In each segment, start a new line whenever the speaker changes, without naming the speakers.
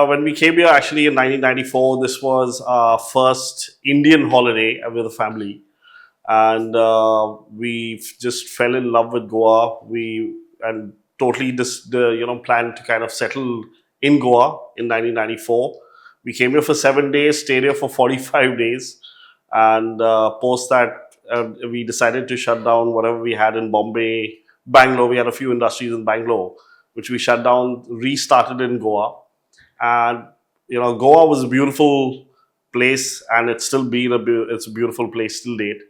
when we came here actually in 1994, this was our first Indian holiday with the family, and we just fell in love with Goa. We and totally just planned to kind of settle in Goa in 1994. We came here for 7 days, stayed here for 45 days, and post that we decided to shut down whatever we had in Bombay, Bangalore. We had a few industries in Bangalore, which we shut down, restarted in Goa, and Goa was a beautiful place, and it's still been it's a beautiful place till date.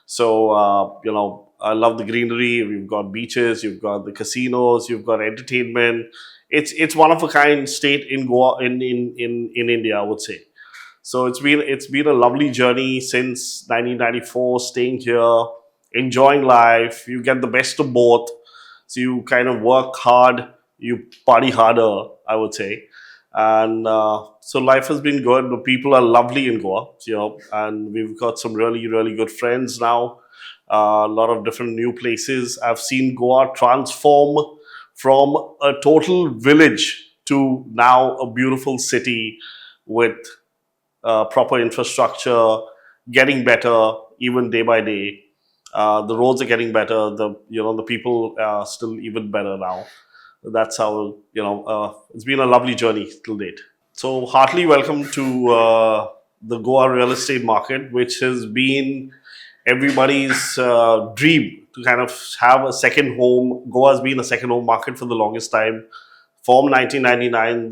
So I love the greenery. We've got beaches, you've got the casinos, you've got entertainment. It's one of a kind state in Goa, in India, I would say. So it's been a lovely journey since 1994, staying here, enjoying life. You get the best of both. So you kind of work hard, you party harder, I would say. And so life has been good. The people are lovely in Goa, and we've got some really, really good friends now. A lot of different new places. I've seen Goa transform from a total village to now a beautiful city with proper infrastructure, getting better even day by day. The roads are getting better. The people are still even better now. That's how it's been a lovely journey till date. So heartily welcome to the Goa real estate market, which has been everybody's dream to kind of have a second home. Goa has been a second home market for the longest time, from 1999,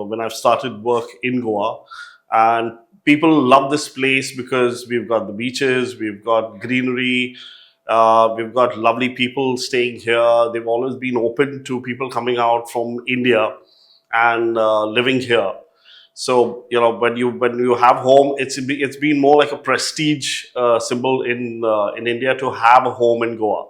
when I've started work in Goa. And people love this place because we've got the beaches, we've got greenery, we've got lovely people staying here. They've always been open to people coming out from India and living here. So when you have home, it's been more like a prestige symbol in India to have a home in Goa,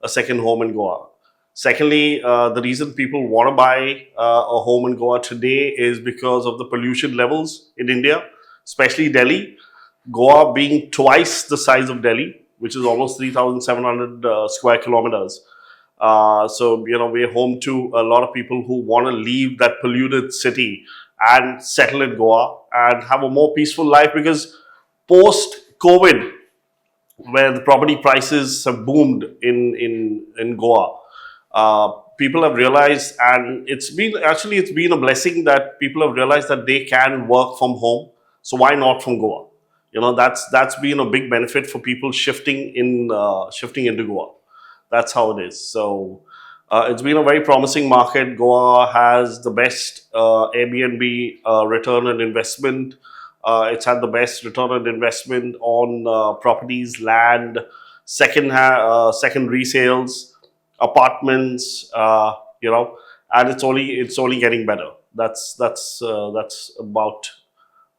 a second home in Goa. Secondly, the reason people want to buy a home in Goa today is because of the pollution levels in India, especially Delhi. Goa being twice the size of Delhi, which is almost 3,700 square kilometers. So we're home to a lot of people who want to leave that polluted city and settle in Goa and have a more peaceful life, because post COVID, where the property prices have boomed in Goa, people have realized, and it's been a blessing that people have realized that they can work from home. So why not from Goa? That's been a big benefit for people shifting into Goa. That's how it is. So it's been a very promising market. Goa has the best Airbnb return on investment. It's had the best return on investment on properties, land, second resales, apartments. And it's only getting better. That's about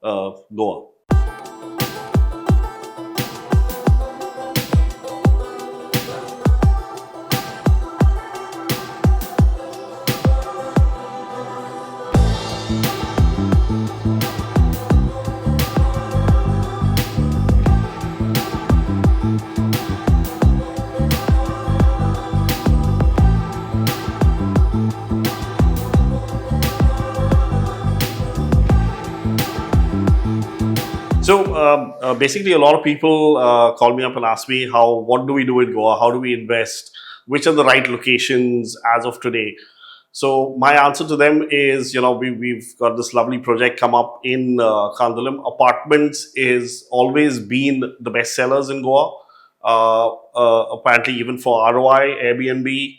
Goa. So basically, a lot of people call me up and ask me what do we do in Goa? How do we invest? Which are the right locations as of today? So my answer to them is, we've got this lovely project come up in Kandalam. Apartments is always been the best sellers in Goa. Apparently, even for ROI, Airbnb,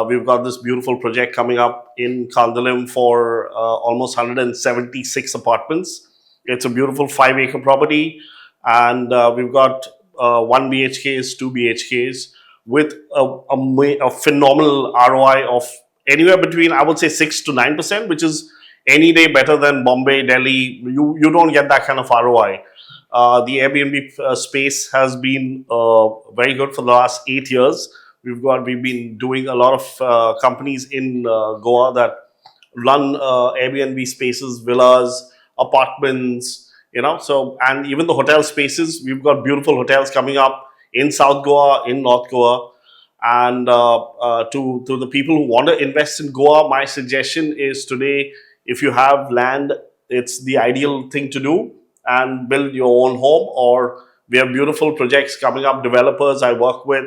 we've got this beautiful project coming up in Kandalam for almost 176 apartments. It's a beautiful 5-acre property, and we've got 1 BHKs, 2 BHKs with a phenomenal ROI of anywhere between, I would say, 6 to 9%, which is any day better than Bombay, Delhi. You don't get that kind of ROI. The Airbnb space has been very good for the last 8 years. We've been doing a lot of companies in Goa that run Airbnb spaces, villas, apartments, so, and even the hotel spaces. We've got beautiful hotels coming up in South Goa, in North Goa. And to the people who want to invest in Goa, my suggestion is today, if you have land, it's the ideal thing to do and build your own home. Or we have beautiful projects coming up, developers I work with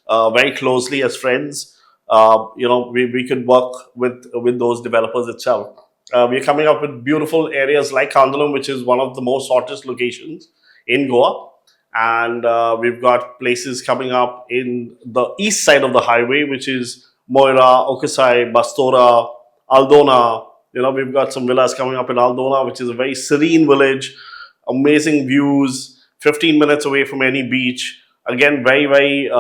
very closely as friends. We could work with those developers itself. We're coming up with beautiful areas like Kandalam, which is one of the most hottest locations in Goa. And we've got places coming up in the east side of the highway, which is Moira, Okasai, Bastora, Aldona. We've got some villas coming up in Aldona, which is a very serene village, amazing views, 15 minutes away from any beach. Again, very, very,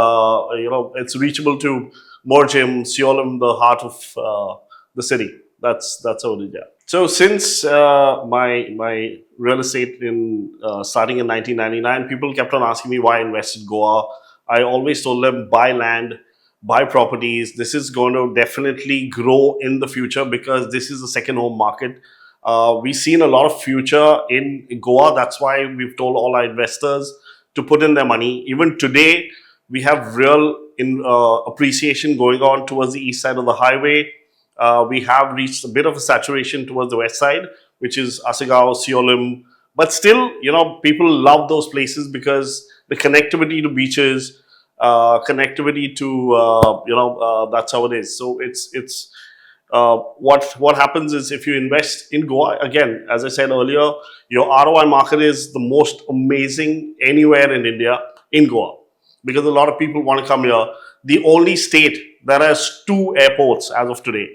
it's reachable to Morjim, Seolim, the heart of the city. That's how it is. Yeah. So since my real estate in starting in 1999, people kept on asking me why I invested Goa. I always told them buy land, buy properties. This is going to definitely grow in the future because this is a second home market. We've seen a lot of future in Goa. That's why we've told all our investors to put in their money. Even today, we have real appreciation going on towards the east side of the highway. We have reached a bit of a saturation towards the west side, which is Asagao, Seolim. But still, people love those places because the connectivity to beaches, connectivity to, that's how it is. So what happens is if you invest in Goa, again, as I said earlier, your ROI market is the most amazing anywhere in India in Goa because a lot of people want to come here. The only state that has two airports as of today,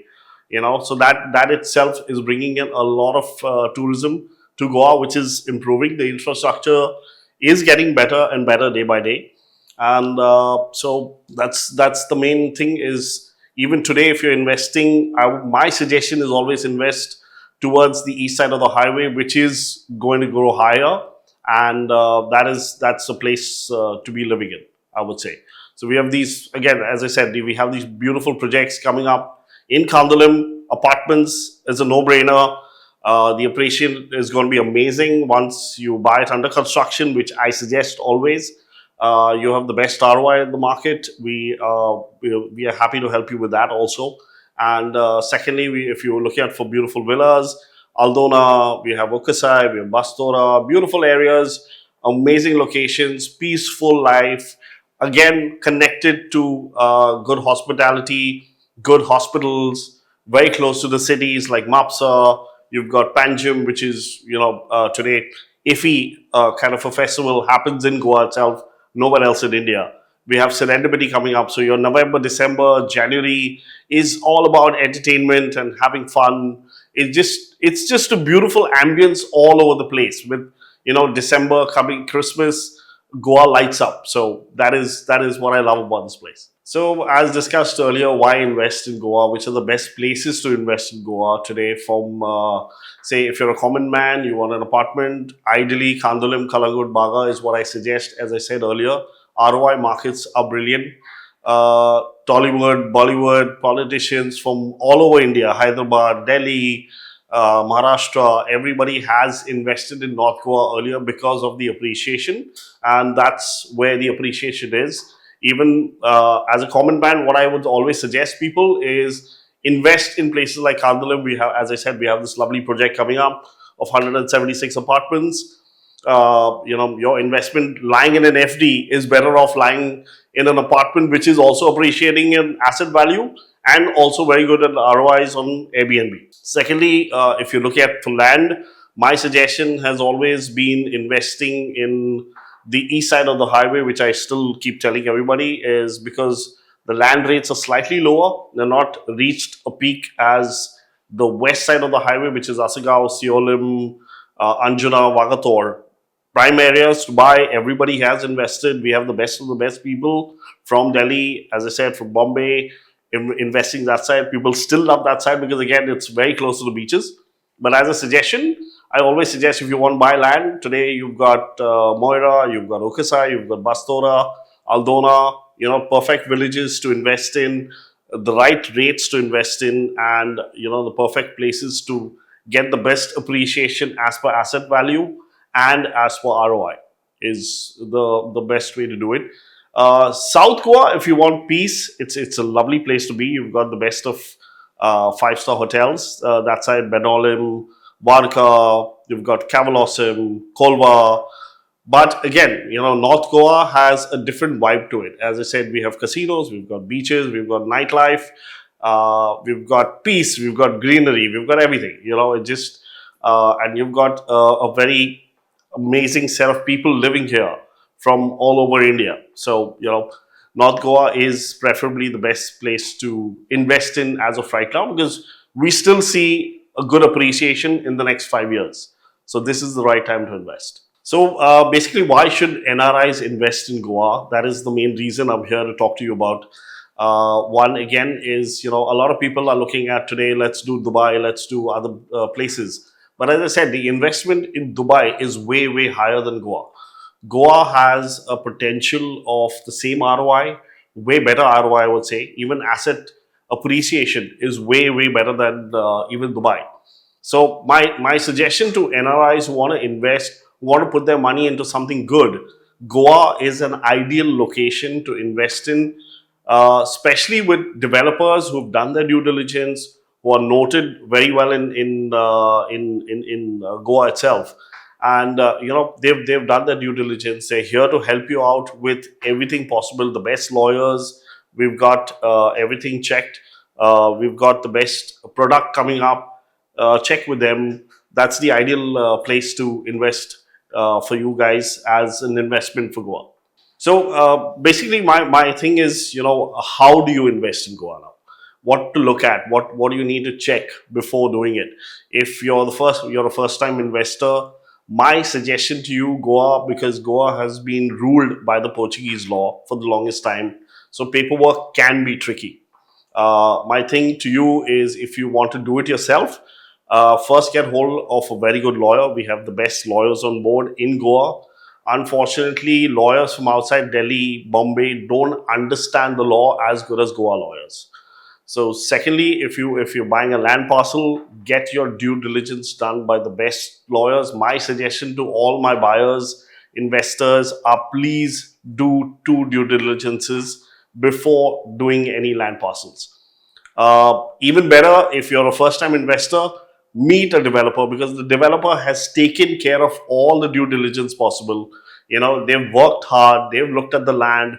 so that itself is bringing in a lot of tourism to Goa, which is improving. The infrastructure is getting better and better day by day, and so that's the main thing. Is even today, if you're investing, my suggestion is always invest towards the east side of the highway, which is going to grow higher, and that's a place to be living in, I would say. So we have these, again, as I said, we have these beautiful projects coming up in Kandalam. Apartments is a no-brainer. The appreciation is going to be amazing once you buy it under construction, which I suggest always. You have the best ROI in the market. We are happy to help you with that also. And secondly, if you're looking at for beautiful villas, Aldona, we have Okasai, we have Bastora, beautiful areas, amazing locations, peaceful life, again connected to good hospitality, good hospitals, very close to the cities like Mapsa. You've got Panjim, which is today iffy kind of a festival happens in Goa itself, nowhere else in India. We have Serendipity coming up, so your November, December, January is all about entertainment and having fun. It's just a beautiful ambience all over the place with December coming, Christmas, Goa lights up. So that is what I love about this place. So as discussed earlier, why invest in Goa? Which are the best places to invest in Goa today? From say, if you're a common man, you want an apartment, ideally Kandalam, Kalangut, Baga is what I suggest. As I said earlier, ROI markets are brilliant. Tollywood, Bollywood, politicians from all over India, Hyderabad, Delhi, Maharashtra, everybody has invested in North Goa earlier because of the appreciation, and that's where the appreciation is. Even as a common man, what I would always suggest people is invest in places like Kandalam. We have, as I said, we have this lovely project coming up of 176 apartments. Your investment lying in an FD is better off lying in an apartment which is also appreciating in asset value and also very good at ROIs on Airbnb. Secondly, if you look at for land, my suggestion has always been investing in the east side of the highway, which I still keep telling everybody, is because the land rates are slightly lower. They're not reached a peak as the west side of the highway, which is Asagao, Seolim, Anjuna, Vagator. Prime areas to buy. Everybody has invested. We have the best of the best people from Delhi, as I said, from Bombay, investing that side. People still love that side because, again, it's very close to the beaches. But as a suggestion, I always suggest if you want to buy land, today you've got Moira, you've got Okasai, you've got Bastora, Aldona, perfect villages to invest in, the right rates to invest in, and, the perfect places to get the best appreciation as per asset value and as per ROI is the best way to do it. South Goa, if you want peace, it's a lovely place to be. You've got the best of five-star hotels. That side, Benolim, Varka, you've got Kavalosim, Kolva. But again, North Goa has a different vibe to it. As I said, we have casinos, we've got beaches, we've got nightlife, we've got peace, we've got greenery, we've got everything. It just and you've got a very amazing set of people living here from all over India. So North Goa is preferably the best place to invest in as of right now, because we still see a good appreciation in the next 5 years. So this is the right time to invest. So basically, why should NRIs invest in Goa? That is the main reason I'm here to talk to you about. One again is, a lot of people are looking at today, let's do Dubai, let's do other places. But as I said, the investment in Dubai is way, way higher than Goa. Goa has a potential of the same ROI, way better ROI, I would say. Even asset appreciation is way, way better than even Dubai. So my suggestion to NRIs who want to invest, who want to put their money into something good, Goa is an ideal location to invest in, especially with developers who've done their due diligence, who are noted very well in Goa itself, and they've done their due diligence. They're here to help you out with everything possible. The best lawyers, we've got everything checked. We've got the best product coming up. Check with them. That's the ideal place to invest for you guys as an investment for Goa. So basically, my thing is, how do you invest in Goa now? What to look at? What do you need to check before doing it? If you're a first time investor, my suggestion to you, Goa, because Goa has been ruled by the Portuguese law for the longest time, so paperwork can be tricky. My thing to you is, if you want to do it yourself, first get hold of a very good lawyer. We have the best lawyers on board in Goa. Unfortunately, lawyers from outside Delhi, Bombay don't understand the law as good as Goa lawyers. So, secondly, if you're buying a land parcel, get your due diligence done by the best lawyers. My suggestion to all my buyers, investors, are please do two due diligences before doing any land parcels. Even better, if you're a first time investor, meet a developer, because the developer has taken care of all the due diligence possible. They've worked hard, they've looked at the land,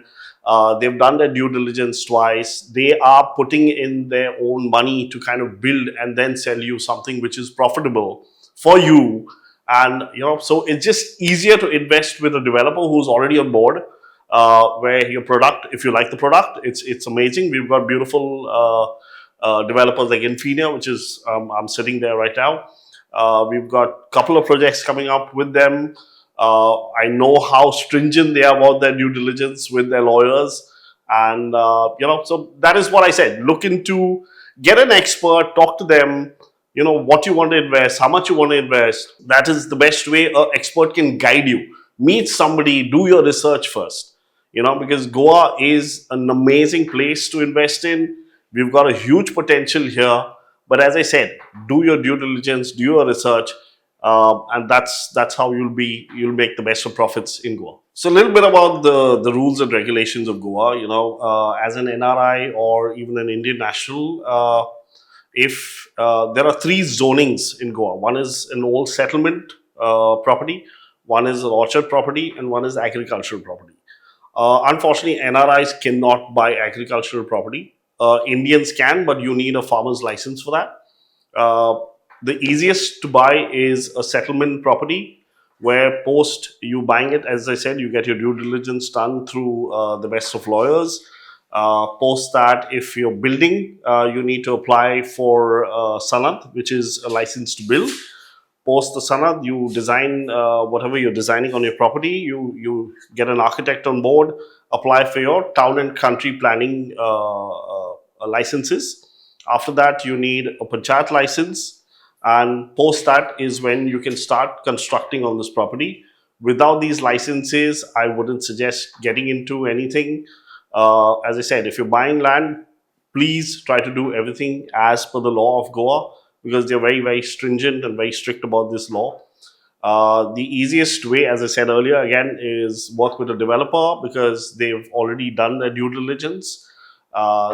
they've done their due diligence twice. They are putting in their own money to kind of build and then sell you something which is profitable for you. And so it's just easier to invest with a developer who's already on board. Where your product, if you like the product, it's amazing. We've got beautiful developers like Infinia, which is I'm sitting there right now. We've got a couple of projects coming up with them. I know how stringent they are about their due diligence with their lawyers, and so that is what I said. Look into, get an expert, talk to them. What you want to invest, how much you want to invest. That is the best way an expert can guide you. Meet somebody, do your research first. Because Goa is an amazing place to invest in. We've got a huge potential here. But as I said, do your due diligence, do your research, and that's how you'll make the best of profits in Goa. So a little bit about the rules and regulations of Goa. As an NRI or even an Indian national, if there are three zonings in Goa. One is an old settlement property, one is an orchard property, and one is agricultural property. Unfortunately, NRIs cannot buy agricultural property. Indians can, but you need a farmer's license for that. The easiest to buy is a settlement property, where post you buying it, as I said, you get your due diligence done through the best of lawyers. Post that, if you're building, you need to apply for Sanad, which is a license to build. Post the Sanad, you design whatever you're designing on your property. You get an architect on board, apply for your town and country planning licenses. After that, you need a panchayat license, and post that is when you can start constructing on this property. Without these licenses, I wouldn't suggest getting into anything. As I said, if you're buying land, please try to do everything as per the law of Goa, because they're very, very stringent and very strict about this law. The easiest way, as I said earlier, again, is work with a developer, because they've already done their due diligence.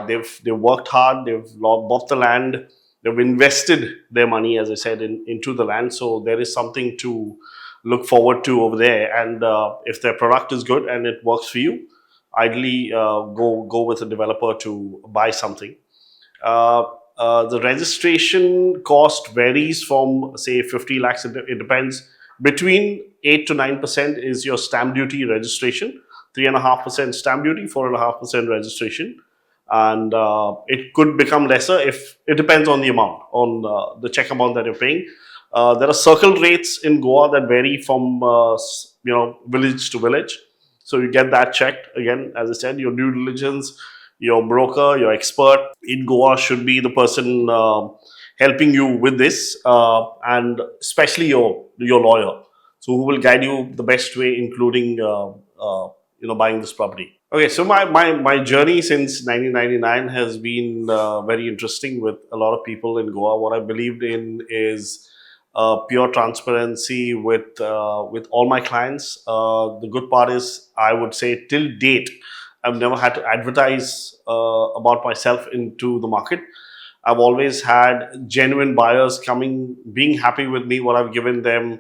They've worked hard. They've bought the land. They've invested their money, as I said, into the land. So there is something to look forward to over there. And if their product is good and it works for you, ideally go with a developer to buy something. Uh, the registration cost varies from say 50 lakhs. It depends. Between 8 to 9% is your stamp duty registration. 3.5% stamp duty, 4.5% registration, and it could become lesser if it depends on the amount, on the check amount that you're paying. There are circle rates in Goa that vary from village to village, so you get that checked. Again, as I said, your due diligence, your broker, your expert in Goa should be the person helping you with this, and especially your lawyer, so who will guide you the best way, including buying this property. Okay, so my journey since 1999 has been very interesting with a lot of people in Goa. What I believed in is pure transparency with all my clients. The good part is, I would say, till date, I've never had to advertise about myself into the market. I've always had genuine buyers coming, being happy with me, what I've given them.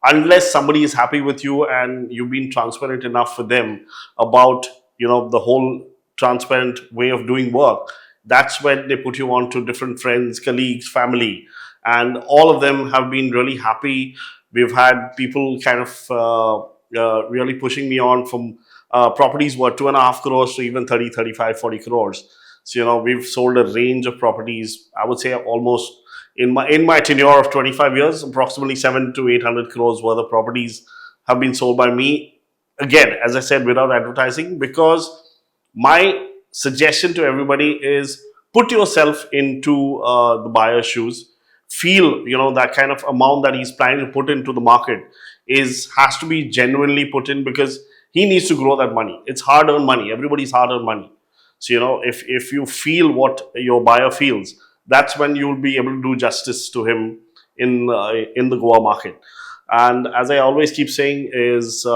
Unless somebody is happy with you and you've been transparent enough with them about the whole transparent way of doing work, that's when they put you on to different friends, colleagues, family, and all of them have been really happy. We've had people kind of really pushing me on from properties worth 2.5 crores to even 30, 35, 40 crores. So we've sold a range of properties. I would say almost in my tenure of 25 years, approximately 7 to 800 crores worth of properties have been sold by me. Again, as I said, without advertising, because my suggestion to everybody is, put yourself into the buyer's shoes. Feel that kind of amount that he's planning to put into the market has to be genuinely put in, because he needs to grow that money. It's hard earned money. Everybody's hard earned money. So if you feel what your buyer feels, that's when you'll be able to do justice to him in the Goa market. And as I always keep saying is,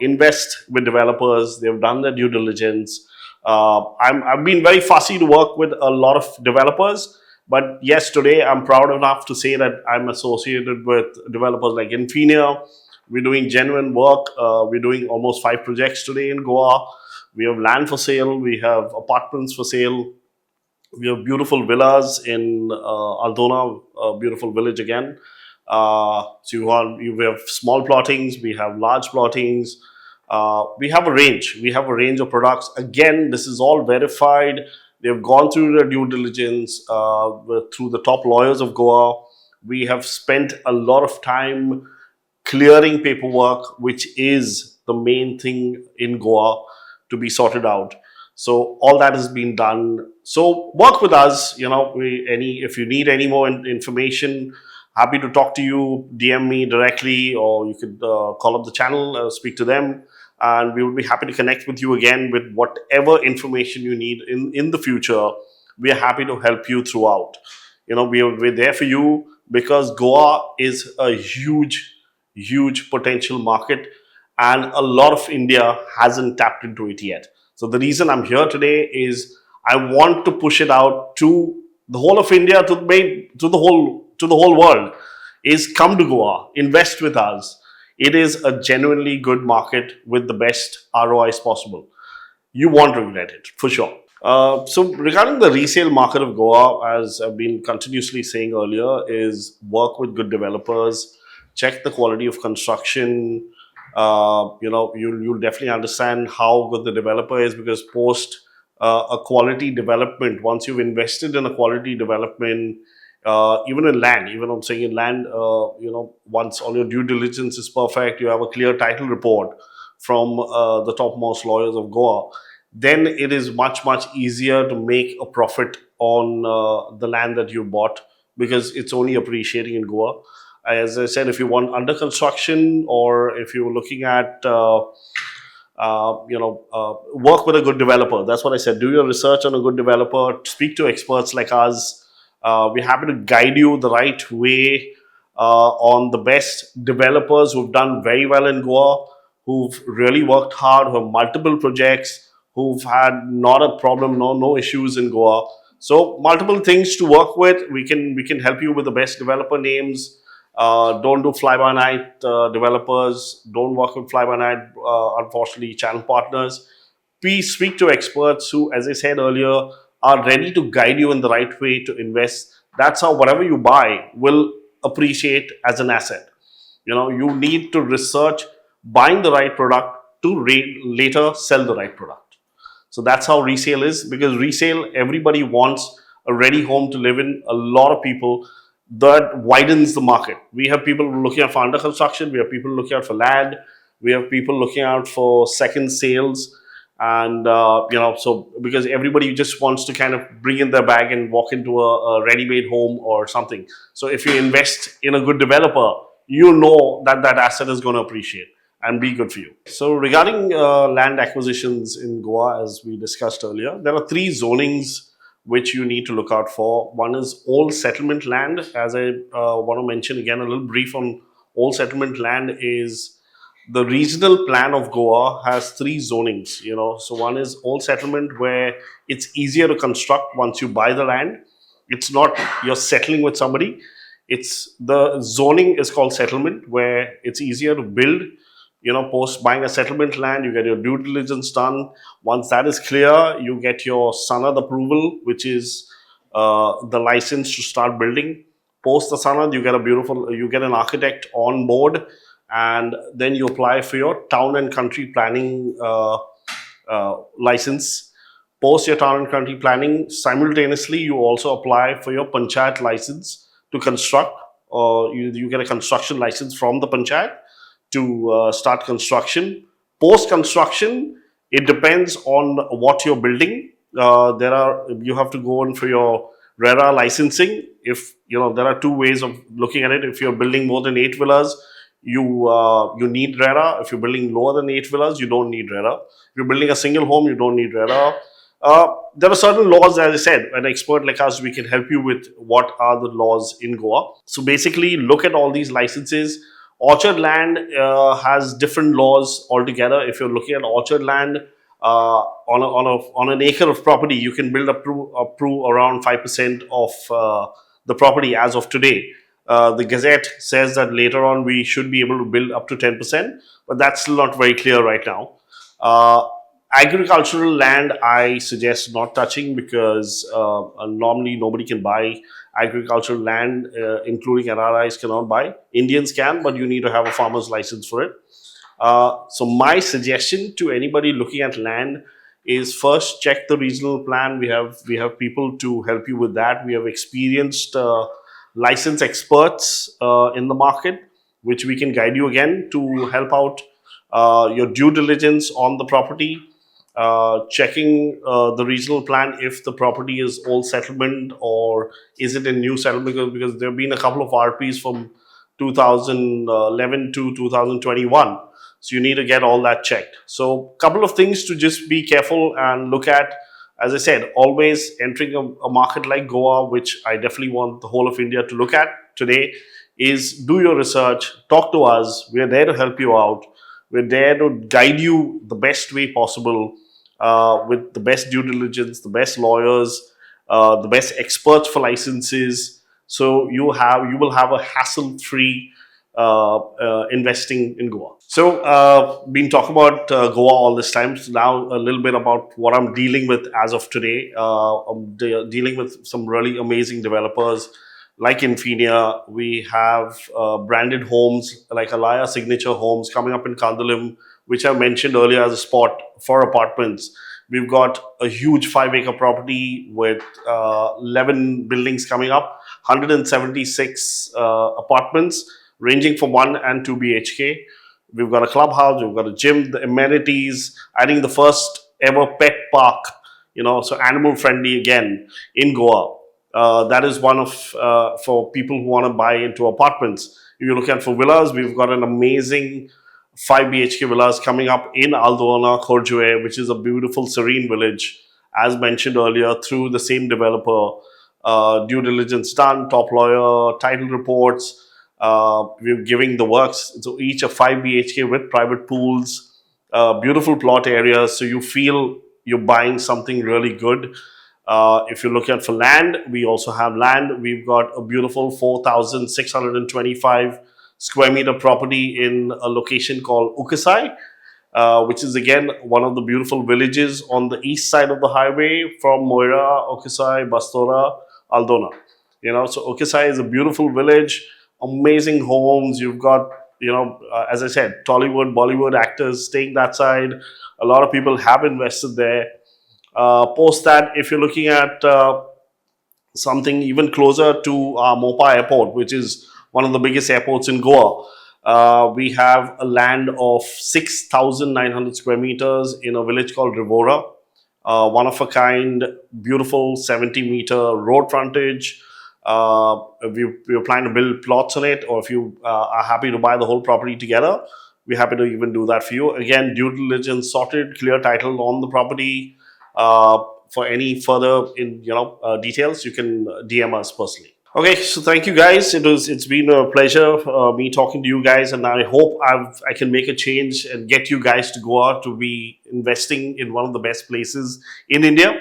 invest with developers. They've done their due diligence. I've been very fussy to work with a lot of developers, but yes, today I'm proud enough to say that I'm associated with developers like Infinia. We're doing genuine work. We're doing almost 5 projects today in Goa. We have land for sale. We have apartments for sale. We have beautiful villas in Aldona, a beautiful village again. We have small plottings, we have large plottings. We have a range. We have a range of products. Again, this is all verified. They've gone through their due diligence through the top lawyers of Goa. We have spent a lot of time clearing paperwork, which is the main thing in Goa to be sorted out. So all that has been done. So work with us. If you need any more information, happy to talk to you. DM me directly, or you could call up the channel, speak to them, and we will be happy to connect with you again with whatever information you need in the future. We are happy to help you throughout. We're there for you, because Goa is a huge potential market, and a lot of India hasn't tapped into it yet. So the reason I'm here today is, I want to push it out to the whole of India, to the whole world. Is come to Goa, invest with us. It is a genuinely good market with the best ROIs possible. You won't regret it, for sure. So regarding the resale market of Goa, as I've been continuously saying earlier, is work with good developers, check the quality of construction. You'll definitely understand how good the developer is, because post a quality development, once you've invested in a quality development, even in land, even I'm saying in land, once all your due diligence is perfect, you have a clear title report from the topmost lawyers of Goa, then it is much easier to make a profit on the land that you bought, because it's only appreciating in Goa. As I said, if you want under construction, or if you're looking at work with a good developer, that's what I said. Do your research on a good developer. Speak to experts like us. We're happy to guide you the right way on the best developers who've done very well in Goa, who've really worked hard, who have multiple projects, who've had not a problem, no issues in Goa. So multiple things to work with. We can help you with the best developer names. Don't do fly by night developers. Don't work with fly by night. Unfortunately, channel partners. Please speak to experts who, as I said earlier, are ready to guide you in the right way to invest. That's how whatever you buy will appreciate as an asset. You need to research buying the right product to later sell the right product. So that's how resale is, because resale, everybody wants a ready home to live in. A lot of people, that widens the market. We have people looking out for under construction, we have people looking out for land, we have people looking out for second sales. And so because everybody just wants to kind of bring in their bag and walk into a ready-made home or something. So if you invest in a good developer, you know that that asset is going to appreciate and be good for you. So regarding land acquisitions in Goa, as we discussed earlier, there are three zonings which you need to look out for. One is old settlement land. As I want to mention again, a little brief on old settlement land is the regional plan of Goa has three zonings. So one is old settlement, where it's easier to construct once you buy the land. It's not you're settling with somebody. It's the zoning is called settlement, where it's easier to build. Post buying a settlement land, you get your due diligence done. Once that is clear, you get your sanad approval, which is the license to start building. Post the sanad, you get an architect on board, and then you apply for your town and country planning license. Post your town and country planning, simultaneously you also apply for your panchayat license to construct, or you get a construction license from the panchayat to start construction. Post construction, it depends on what you're building. You have to go in for your RERA licensing. If there are two ways of looking at it. If you're building more than 8 villas, you need RERA. If you're building lower than 8 villas, you don't need RERA. If you're building a single home, you don't need RERA. There are certain laws, as I said. An expert like us, we can help you with what are the laws in Goa. So basically, look at all these licenses. Orchard land has different laws altogether. If you're looking at orchard land, on an acre of property, you can build up to around 5% of the property as of today. The Gazette says that later on we should be able to build up to 10%, but that's still not very clear right now. Agricultural land, I suggest not touching, because normally nobody can buy agricultural land, including NRIs cannot buy. Indians can, but you need to have a farmer's license for it. So my suggestion to anybody looking at land is, first check the regional plan. We have people to help you with that. We have experienced licensed experts in the market, which we can guide you again to help out your due diligence on the property. Checking the regional plan, if the property is old settlement or is it a new settlement, because there have been a couple of RPs from 2011 to 2021. So you need to get all that checked. So couple of things to just be careful and look at. As I said, always entering a market like Goa, which I definitely want the whole of India to look at today, is do your research, talk to us. We're there to help you out. We're there to guide you the best way possible, with the best due diligence, the best lawyers, the best experts for licenses. So you will have a hassle-free investing in Goa. So been talking about Goa all this time. So now a little bit about what I'm dealing with as of today. I'm dealing with some really amazing developers like Infinia. We have branded homes like Alaya Signature Homes coming up in Kandalim, which I mentioned earlier as a spot for apartments. We've got a huge 5-acre property with 11 buildings coming up, 176 apartments ranging from 1 and 2 BHK. We've got a clubhouse, we've got a gym, the amenities, adding the first ever pet park, so animal friendly again in Goa. That is one of, for people who want to buy into apartments. If you're looking for villas, we've got an amazing 5 BHK villas coming up in Aldona, Khorjue, which is a beautiful, serene village, as mentioned earlier, through the same developer. Due diligence done, top lawyer, title reports. We're giving the works. So each a 5 BHK with private pools, beautiful plot areas. So you feel you're buying something really good. If you're looking at for land, we also have land. We've got a beautiful 4,625 square meter property in a location called Ukasai, which is again one of the beautiful villages on the east side of the highway from Moira, Okisai, Bastora, Aldona. So Okisai is a beautiful village, amazing homes. You've got, as I said, Tollywood, Bollywood actors staying that side. A lot of people have invested there. Post that, if you're looking at something even closer to Mopa Airport, which is one of the biggest airports in Goa. We have a land of 6,900 square meters in a village called Rivora. One of a kind, beautiful 70-meter road frontage. If you're planning to build plots on it, or if you are happy to buy the whole property together, we're happy to even do that for you. Again, due diligence sorted, clear title on the property. For any further details, you can DM us personally. Okay, so thank you guys. It's been a pleasure me talking to you guys, and I hope I can make a change and get you guys to go out to be investing in one of the best places in India.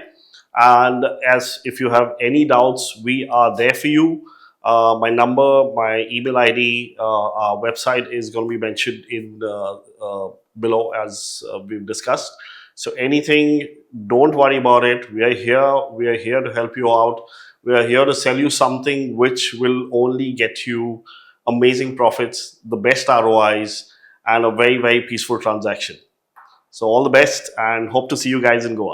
And as if you have any doubts, we are there for you. My number, my email ID, our website is going to be mentioned in below as we've discussed. So anything, don't worry about it. We are here. We are here to help you out. We are here to sell you something which will only get you amazing profits, the best ROIs, and a very, very peaceful transaction. So all the best, and hope to see you guys in Goa.